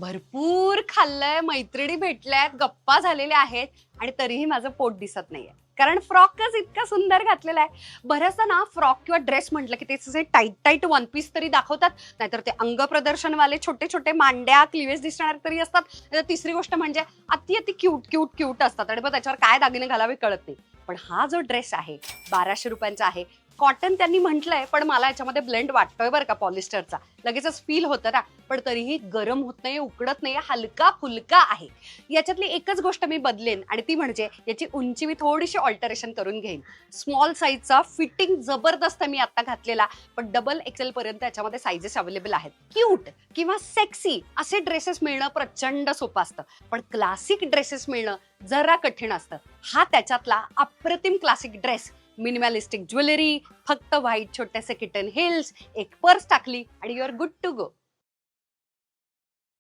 भरपूर खाल्लंय, मैत्रिणी भेटल्यात, गप्पा झालेल्या आहेत आणि तरीही माझं पोट दिसत नाहीये. कारण फ्रॉकच इतका सुंदर घातलेला आहे. बऱ्याचदा ना फ्रॉक किंवा ड्रेस म्हटलं की ते असे टाईट टाईट वन पीस तरी दाखवतात, नाहीतर ते अंग प्रदर्शनवाले छोटे छोटे मांड्या क्लिवेज दिसणार तरी असतात. नाहीतर तिसरी गोष्ट म्हणजे अति अति क्यूट क्यूट क्यूट असतात आणि मग त्याच्यावर काय दागिने घालावे कळत नाही. पण हा जो ड्रेस आहे 1200 रुपयांचा आहे. कॉटन त्यांनी म्हटलंय, पण मला याच्यामध्ये ब्लेंड वाटतोय बरं का पॉलिस्टरचा. लगेचच फील होतं ना, पण तरीही गरम होत नाही, उकडत नाही, हलका फुलका आहे. याच्यातली एकच गोष्ट मी बदलेन आणि ती म्हणजे याची उंची मी थोडीशी ऑल्टरेशन करून घेईन. स्मॉल साईजचा फिटिंग जबरदस्त मी आता घातलेला, पण डबल एक्सेल पर्यंत याच्यामध्ये साईजेस अवेलेबल आहेत. क्यूट किंवा सेक्सी असे ड्रेसेस मिळणं प्रचंड सोपं असतं, पण क्लासिक ड्रेसेस मिळणं जरा कठीण असतं. हा त्याच्यातला अप्रतिम क्लासिक ड्रेस. मिनिमलिस्टिक ज्वेलरी, फक्त व्हाईट छोटेसे किटन हिल्स, एक पर्स टाकली आणि you are good to go.